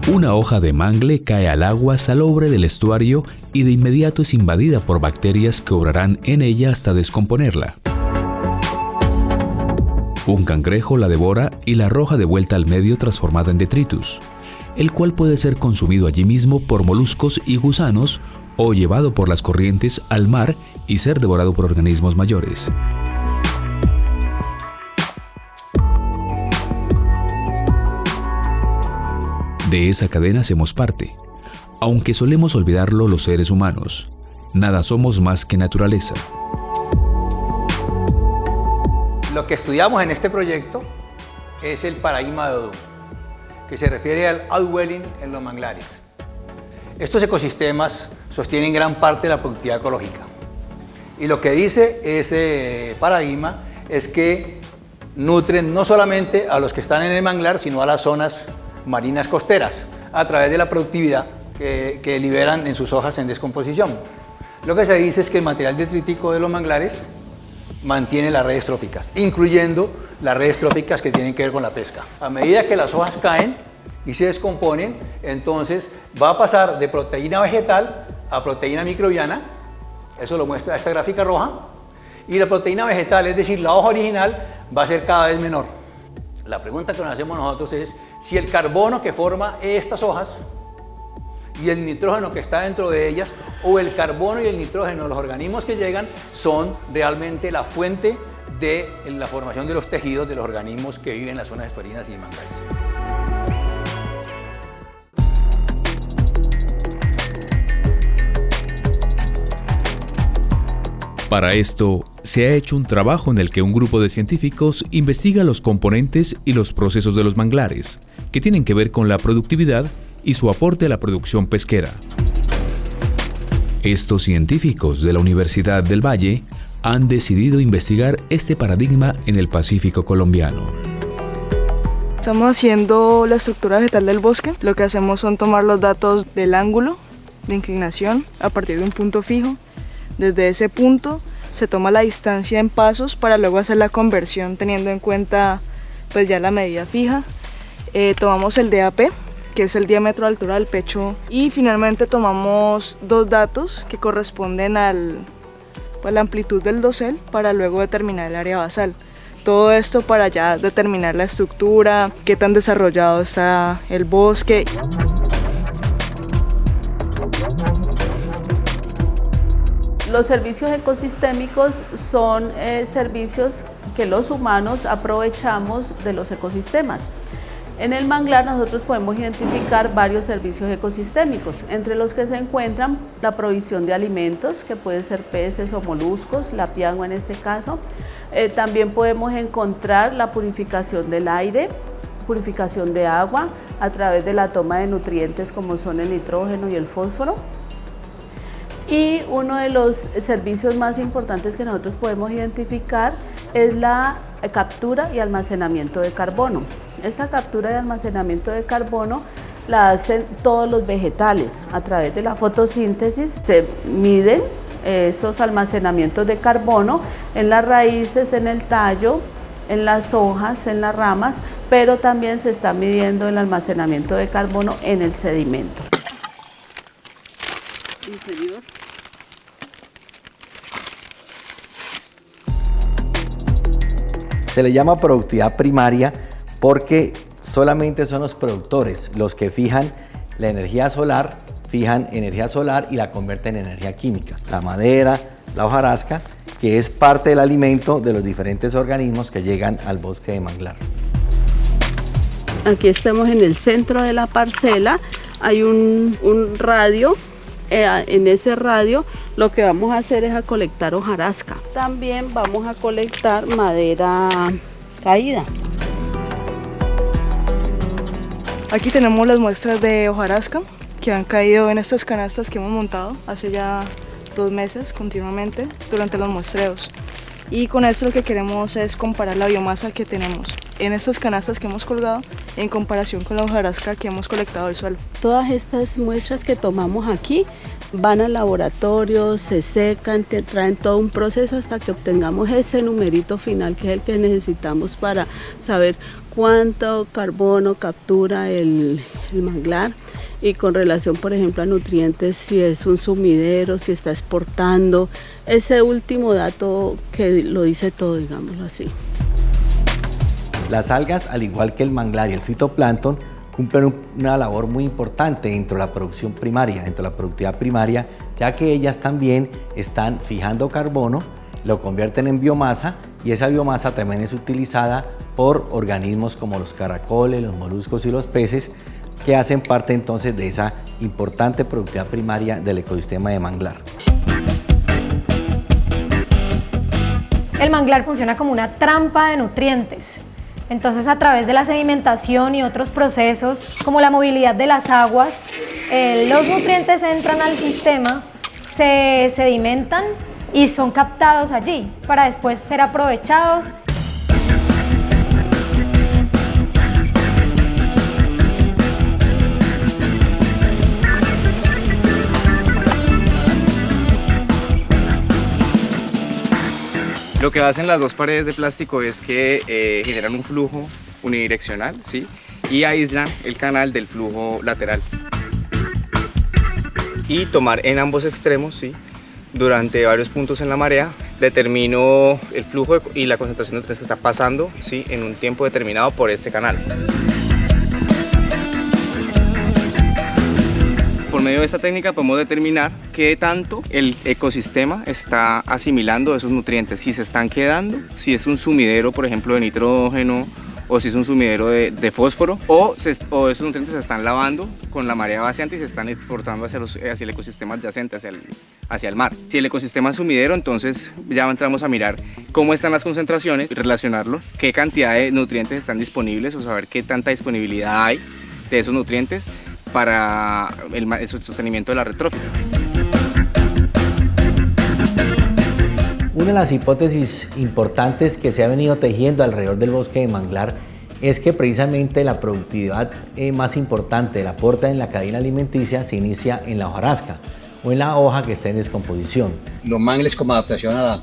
Una hoja de mangle cae al agua salobre del estuario y de inmediato es invadida por bacterias que obrarán en ella hasta descomponerla. Un cangrejo la devora y la arroja de vuelta al medio transformada en detritus, el cual puede ser consumido allí mismo por moluscos y gusanos o llevado por las corrientes al mar y ser devorado por organismos mayores. De esa cadena hacemos parte, aunque solemos olvidarlo los seres humanos. Nada somos más que naturaleza. Lo que estudiamos en este proyecto es el paradigma de Odum, que se refiere al outwelling en los manglares. Estos ecosistemas sostienen gran parte de la productividad ecológica. Y lo que dice ese paradigma es que nutren no solamente a los que están en el manglar, sino a las zonas marinas costeras, a través de la productividad que liberan en sus hojas en descomposición. Lo que se dice es que el material detrítico de los manglares mantiene las redes tróficas, incluyendo las redes tróficas que tienen que ver con la pesca. A medida que las hojas caen y se descomponen, entonces va a pasar de proteína vegetal a proteína microbiana, eso lo muestra esta gráfica roja, y la proteína vegetal, es decir, la hoja original, va a ser cada vez menor. La pregunta que nos hacemos nosotros es si el carbono que forma estas hojas y el nitrógeno que está dentro de ellas, o el carbono y el nitrógeno de los organismos que llegan, son realmente la fuente de la formación de los tejidos de los organismos que viven en las zonas estuarinas y manglares. Para esto, se ha hecho un trabajo en el que un grupo de científicos investiga los componentes y los procesos de los manglares, que tienen que ver con la productividad y su aporte a la producción pesquera. Estos científicos de la Universidad del Valle han decidido investigar este paradigma en el Pacífico colombiano. Estamos haciendo la estructura vegetal del bosque. Lo que hacemos son tomar los datos del ángulo de inclinación a partir de un punto fijo. Desde ese punto se toma la distancia en pasos para luego hacer la conversión teniendo en cuenta pues ya la medida fija. Tomamos el DAP, que es el diámetro de altura del pecho, y finalmente tomamos dos datos que corresponden a la amplitud del dosel para luego determinar el área basal. Todo esto para ya determinar la estructura, qué tan desarrollado está el bosque. Los servicios ecosistémicos son servicios que los humanos aprovechamos de los ecosistemas. En el manglar nosotros podemos identificar varios servicios ecosistémicos, entre los que se encuentran la provisión de alimentos, que pueden ser peces o moluscos, la piangua en este caso. También podemos encontrar la purificación del aire, purificación de agua a través de la toma de nutrientes como son el nitrógeno y el fósforo. Y uno de los servicios más importantes que nosotros podemos identificar es la captura y almacenamiento de carbono. Esta captura y almacenamiento de carbono la hacen todos los vegetales. A través de la fotosíntesis se miden esos almacenamientos de carbono en las raíces, en el tallo, en las hojas, en las ramas, pero también se está midiendo el almacenamiento de carbono en el sedimento. Inferior. Se le llama productividad primaria porque solamente son los productores los que fijan la energía solar, y la convierten en energía química. La madera, la hojarasca, que es parte del alimento de los diferentes organismos que llegan al bosque de manglar. Aquí estamos en el centro de la parcela, hay un radio. En ese radio lo que vamos a hacer es a colectar hojarasca. También vamos a colectar madera caída. Aquí tenemos las muestras de hojarasca que han caído en estas canastas que hemos montado hace ya 2 meses continuamente durante los muestreos. Y con esto lo que queremos es comparar la biomasa que tenemos en estas canastas que hemos colgado en comparación con la hojarasca que hemos colectado del suelo. Todas estas muestras que tomamos aquí van al laboratorio, se secan, traen todo un proceso hasta que obtengamos ese numerito final que es el que necesitamos para saber cuánto carbono captura el el manglar. Y con relación, por ejemplo, a nutrientes, si es un sumidero, si está exportando, ese último dato que lo dice todo, digámoslo así. Las algas, al igual que el manglar y el fitoplancton, cumplen una labor muy importante dentro de la producción primaria, dentro de la productividad primaria, ya que ellas también están fijando carbono, lo convierten en biomasa y esa biomasa también es utilizada por organismos como los caracoles, los moluscos y los peces, que hacen parte entonces de esa importante productividad primaria del ecosistema de manglar. El manglar funciona como una trampa de nutrientes. Entonces, a través de la sedimentación y otros procesos, como la movilidad de las aguas, los nutrientes entran al sistema, se sedimentan y son captados allí para después ser aprovechados. Lo que hacen las dos paredes de plástico es que generan un flujo unidireccional, ¿sí? Y aíslan el canal del flujo lateral. Y tomar en ambos extremos, ¿sí? Durante varios puntos en la marea, determino el flujo y la concentración de nutrientes que está pasando, ¿sí? En un tiempo determinado por este canal. Por medio de esta técnica podemos determinar qué tanto el ecosistema está asimilando esos nutrientes, si se están quedando, si es un sumidero, por ejemplo, de nitrógeno, o si es un sumidero de fósforo, o esos nutrientes se están lavando con la marea vaciante y se están exportando hacia el ecosistema adyacente, hacia el mar. Si el ecosistema es sumidero, entonces ya entramos a mirar cómo están las concentraciones y relacionarlo, qué cantidad de nutrientes están disponibles, o saber qué tanta disponibilidad hay de esos nutrientes para el sostenimiento de la retrófita. Una de las hipótesis importantes que se ha venido tejiendo alrededor del bosque de manglar es que precisamente la productividad más importante del aporte en la cadena alimenticia se inicia en la hojarasca o en la hoja que está en descomposición. Los mangles, como adaptación a la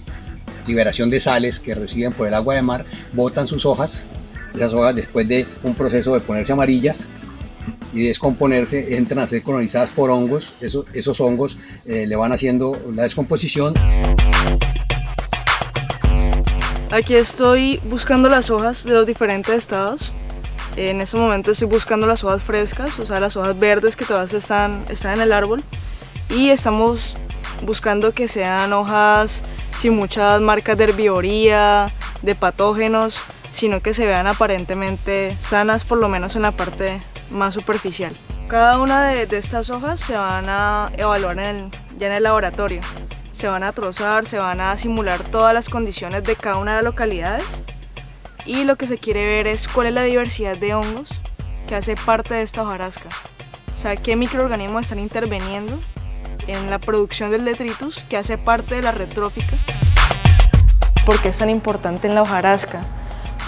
liberación de sales que reciben por el agua de mar, botan sus hojas. Esas hojas, después de un proceso de ponerse amarillas y descomponerse, entran a ser colonizadas por hongos. Esos hongos le van haciendo la descomposición. Aquí estoy buscando las hojas de los diferentes estados. En este momento estoy buscando las hojas frescas, o sea, las hojas verdes que todavía están en el árbol. Y estamos buscando que sean hojas sin muchas marcas de herbivoría, de patógenos, sino que se vean aparentemente sanas, por lo menos en la parte más superficial. Cada una de estas hojas se van a evaluar ya en el laboratorio. Se van a trozar, se van a simular todas las condiciones de cada una de las localidades y lo que se quiere ver es cuál es la diversidad de hongos que hace parte de esta hojarasca. O sea, qué microorganismos están interviniendo en la producción del detritus que hace parte de la retrófica. ¿Por qué es tan importante en la hojarasca?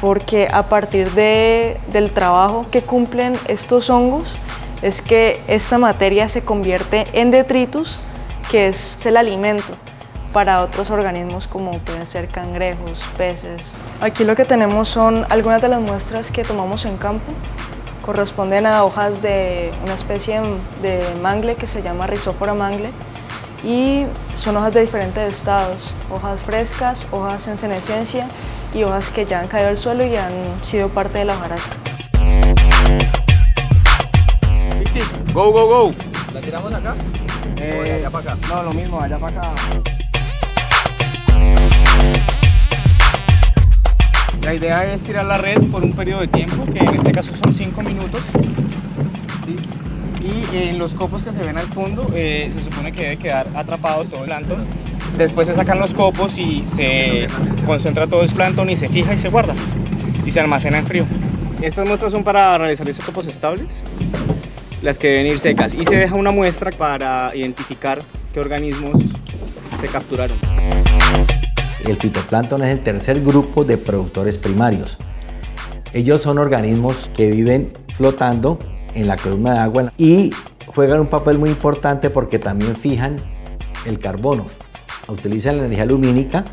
Porque a partir del trabajo que cumplen estos hongos es que esta materia se convierte en detritus, que es el alimento para otros organismos como pueden ser cangrejos, peces. Aquí lo que tenemos son algunas de las muestras que tomamos en campo. Corresponden a hojas de una especie de mangle que se llama Rhizophyra mangle y son hojas de diferentes estados, hojas frescas, hojas en senescencia y hojas que ya han caído al suelo y han sido parte de la hojarasca. Go, go, go. ¿La tiramos acá? ¿O de allá para acá? No, lo mismo, allá para acá. La idea es tirar la red por un periodo de tiempo, que en este caso son 5 minutos. ¿Sí? Y en los copos que se ven al fondo se supone que debe quedar atrapado todo el plancton. Después se sacan los copos y se concentra todo el plancton y se fija y se guarda. Y se almacena en frío. Estas muestras son para realizar esos copos estables, las que deben ir secas. Y se deja una muestra para identificar qué organismos se capturaron. El fitoplancton es el tercer grupo de productores primarios. Ellos son organismos que viven flotando en la columna de agua y juegan un papel muy importante porque también fijan el carbono. Utilizan la energía lumínica,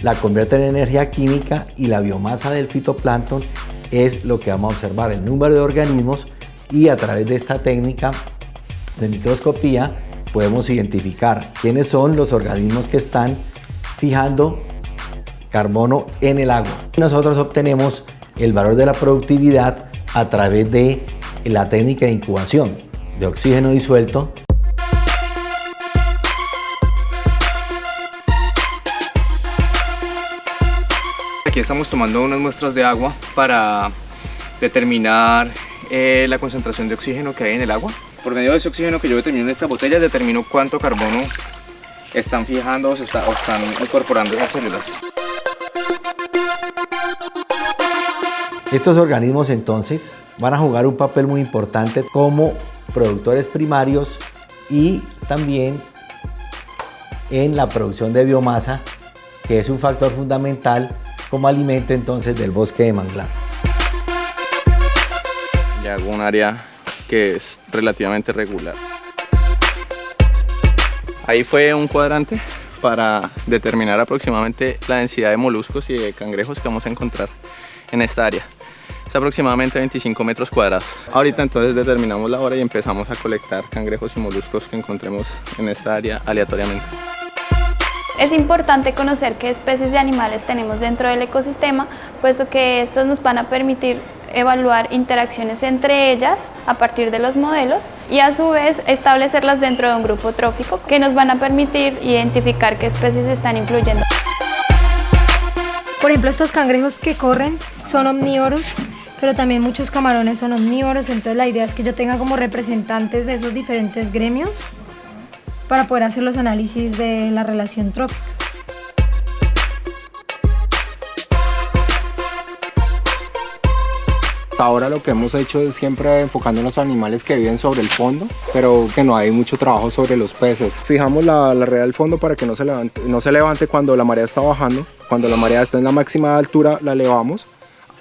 la convierten en energía química y la biomasa del fitoplancton es lo que vamos a observar, el número de organismos y a través de esta técnica de microscopía podemos identificar quiénes son los organismos que están fijando carbono en el agua. Nosotros obtenemos el valor de la productividad a través de la técnica de incubación de oxígeno disuelto. Aquí estamos tomando unas muestras de agua para determinar la concentración de oxígeno que hay en el agua. Por medio de ese oxígeno que yo determino en esta botella, determino cuánto carbono están fijando o están incorporando esas células. Estos organismos entonces van a jugar un papel muy importante como productores primarios y también en la producción de biomasa, que es un factor fundamental como alimento entonces del bosque de manglar. Ya hago un área que es relativamente regular. Ahí fue un cuadrante para determinar aproximadamente la densidad de moluscos y de cangrejos que vamos a encontrar en esta área. Es aproximadamente 25 metros cuadrados. Ahorita entonces determinamos la hora y empezamos a colectar cangrejos y moluscos que encontremos en esta área aleatoriamente. Es importante conocer qué especies de animales tenemos dentro del ecosistema, puesto que estos nos van a permitir evaluar interacciones entre ellas a partir de los modelos y a su vez establecerlas dentro de un grupo trófico que nos van a permitir identificar qué especies están influyendo. Por ejemplo, estos cangrejos que corren son omnívoros, pero también muchos camarones son omnívoros, entonces la idea es que yo tenga como representantes de esos diferentes gremios para poder hacer los análisis de la relación trófica. Ahora lo que hemos hecho es siempre enfocando en los animales que viven sobre el fondo, pero que no hay mucho trabajo sobre los peces. Fijamos la red del fondo para que no se levante cuando la marea está bajando. Cuando la marea está en la máxima altura la elevamos,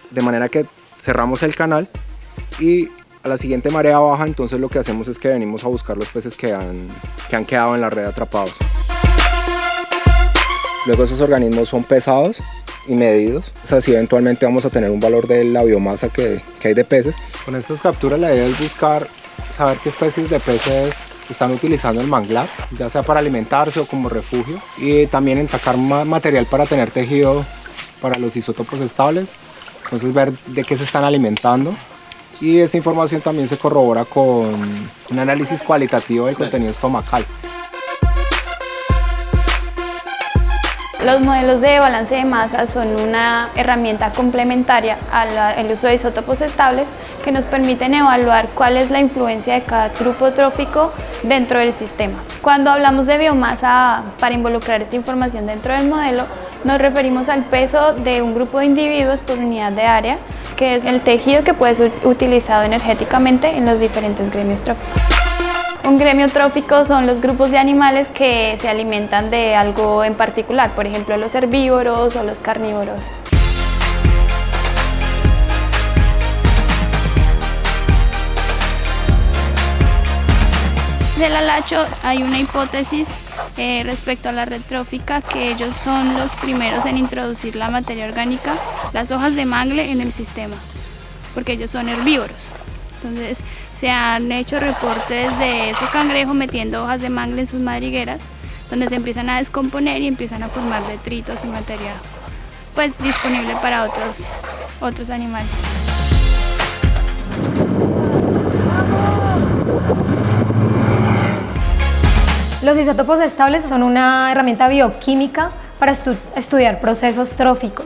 de manera que cerramos el canal y a la siguiente marea baja, entonces lo que hacemos es que venimos a buscar los peces que han quedado en la red atrapados. Luego esos organismos son pesados y medidos, o sea, así eventualmente vamos a tener un valor de la biomasa que hay de peces. Con estas capturas la idea es buscar saber qué especies de peces están utilizando el manglar, ya sea para alimentarse o como refugio, y también en sacar material para tener tejido para los isótopos estables, entonces ver de qué se están alimentando. Y esa información también se corrobora con un análisis cualitativo del contenido estomacal. Los modelos de balance de masa son una herramienta complementaria al uso de isótopos estables que nos permiten evaluar cuál es la influencia de cada grupo trófico dentro del sistema. Cuando hablamos de biomasa para involucrar esta información dentro del modelo, nos referimos al peso de un grupo de individuos por unidad de área, que es el tejido que puede ser utilizado energéticamente en los diferentes gremios tróficos. Un gremio trófico son los grupos de animales que se alimentan de algo en particular, por ejemplo los herbívoros o los carnívoros. Del alacho hay una hipótesis respecto a la red trófica, que ellos son los primeros en introducir la materia orgánica, las hojas de mangle en el sistema, porque ellos son herbívoros. Entonces se han hecho reportes de ese cangrejo metiendo hojas de mangle en sus madrigueras, donde se empiezan a descomponer y empiezan a formar detritos y materia pues disponible para otros animales. Los isótopos estables son una herramienta bioquímica para estudiar procesos tróficos,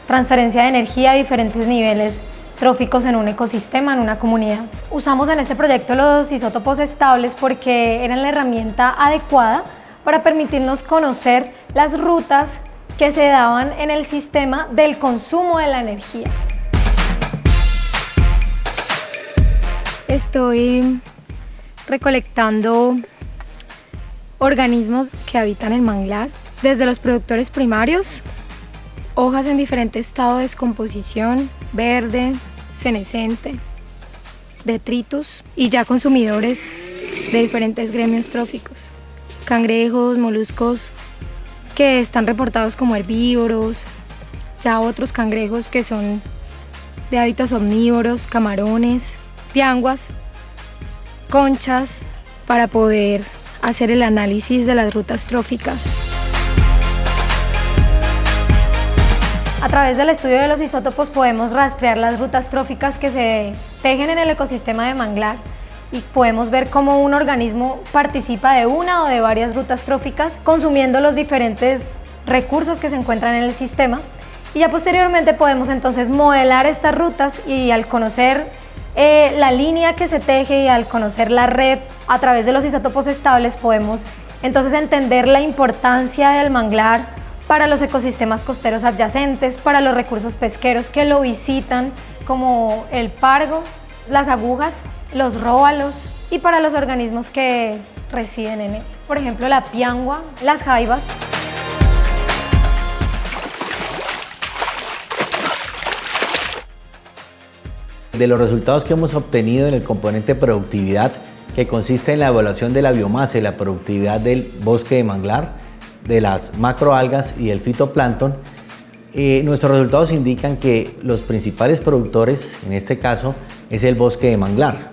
transferencia de energía a diferentes niveles tróficos en un ecosistema, en una comunidad. Usamos en este proyecto los isótopos estables porque eran la herramienta adecuada para permitirnos conocer las rutas que se daban en el sistema del consumo de la energía. Estoy recolectando organismos que habitan el manglar, desde los productores primarios, hojas en diferente estado de descomposición, verde, senescente, detritus, y ya consumidores de diferentes gremios tróficos, cangrejos, moluscos que están reportados como herbívoros, ya otros cangrejos que son de hábitos omnívoros, camarones, pianguas, conchas para poder hacer el análisis de las rutas tróficas. A través del estudio de los isótopos podemos rastrear las rutas tróficas que se tejen en el ecosistema de manglar y podemos ver cómo un organismo participa de una o de varias rutas tróficas consumiendo los diferentes recursos que se encuentran en el sistema, y ya posteriormente podemos entonces modelar estas rutas, y al conocer la línea que se teje y al conocer la red a través de los isótopos estables podemos entonces entender la importancia del manglar para los ecosistemas costeros adyacentes, para los recursos pesqueros que lo visitan como el pargo, las agujas, los róbalos, y para los organismos que residen en él, por ejemplo la piangua, las jaivas. De los resultados que hemos obtenido en el componente productividad, que consiste en la evaluación de la biomasa y la productividad del bosque de manglar, de las macroalgas y del fitoplancton, nuestros resultados indican que los principales productores, en este caso, es el bosque de manglar,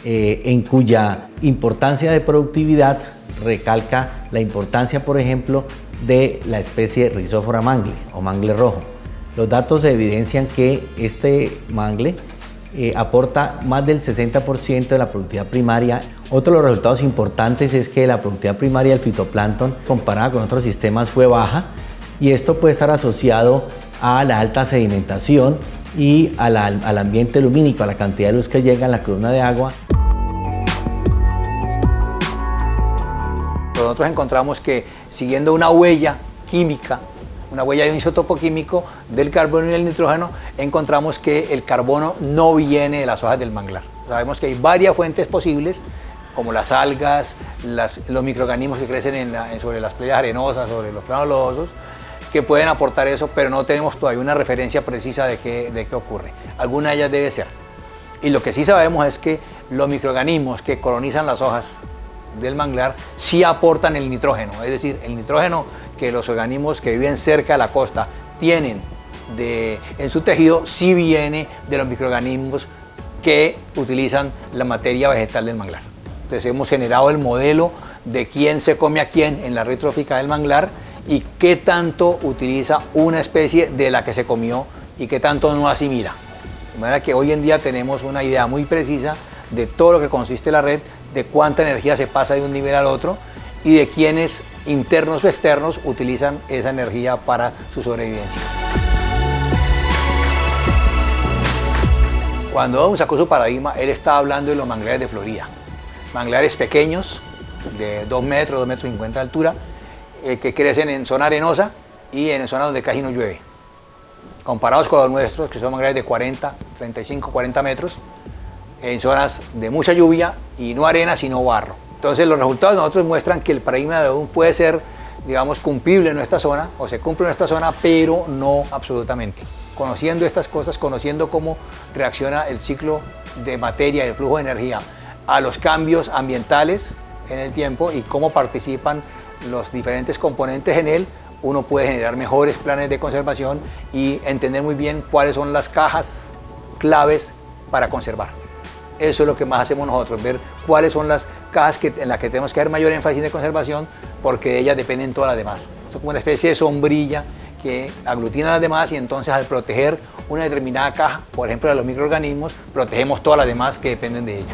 en cuya importancia de productividad recalca la importancia, por ejemplo, de la especie Rhizophora mangle o mangle rojo. Los datos evidencian que este mangle aporta más del 60% de la productividad primaria. Otro de los resultados importantes es que la productividad primaria del fitoplancton comparada con otros sistemas fue baja, y esto puede estar asociado a la alta sedimentación y al ambiente lumínico, a la cantidad de luz que llega en la columna de agua. Nosotros encontramos que siguiendo una huella química, una huella de un isótopo químico del carbono y del nitrógeno, encontramos que el carbono no viene de las hojas del manglar. Sabemos que hay varias fuentes posibles, como las algas, los microorganismos que crecen sobre las playas arenosas, sobre los planos lodosos, que pueden aportar eso, pero no tenemos todavía una referencia precisa de qué ocurre. Alguna de ellas debe ser. Y lo que sí sabemos es que los microorganismos que colonizan las hojas del manglar sí aportan el nitrógeno, es decir, el nitrógeno que los organismos que viven cerca de la costa tienen en su tejido sí viene de los microorganismos que utilizan la materia vegetal del manglar. Entonces hemos generado el modelo de quién se come a quién en la red trófica del manglar y qué tanto utiliza una especie de la que se comió y qué tanto no asimila. De manera que hoy en día tenemos una idea muy precisa de todo lo que consiste la red, de cuánta energía se pasa de un nivel al otro y de quiénes internos o externos utilizan esa energía para su sobrevivencia. Cuando Don sacó su paradigma, él estaba hablando de los manglares de Florida. Manglares pequeños, de 2 metros, 2,50 metros de altura, que crecen en zona arenosa y en zonas donde casi no llueve. Comparados con los nuestros, que son manglares de 40, 35, 40 metros, en zonas de mucha lluvia y no arena, sino barro. Entonces los resultados de nosotros muestran que el paradigma de Odum puede ser, digamos, cumplible en nuestra zona, o se cumple en nuestra zona, pero no absolutamente. Conociendo estas cosas, conociendo cómo reacciona el ciclo de materia y el flujo de energía a los cambios ambientales en el tiempo y cómo participan los diferentes componentes en él, uno puede generar mejores planes de conservación y entender muy bien cuáles son las cajas claves para conservar. Eso es lo que más hacemos nosotros, ver cuáles son las cajas en las que tenemos que dar mayor énfasis de conservación, porque de ellas dependen todas las demás. Es como una especie de sombrilla que aglutina a las demás, y entonces al proteger una determinada caja, por ejemplo de los microorganismos, protegemos todas las demás que dependen de ella.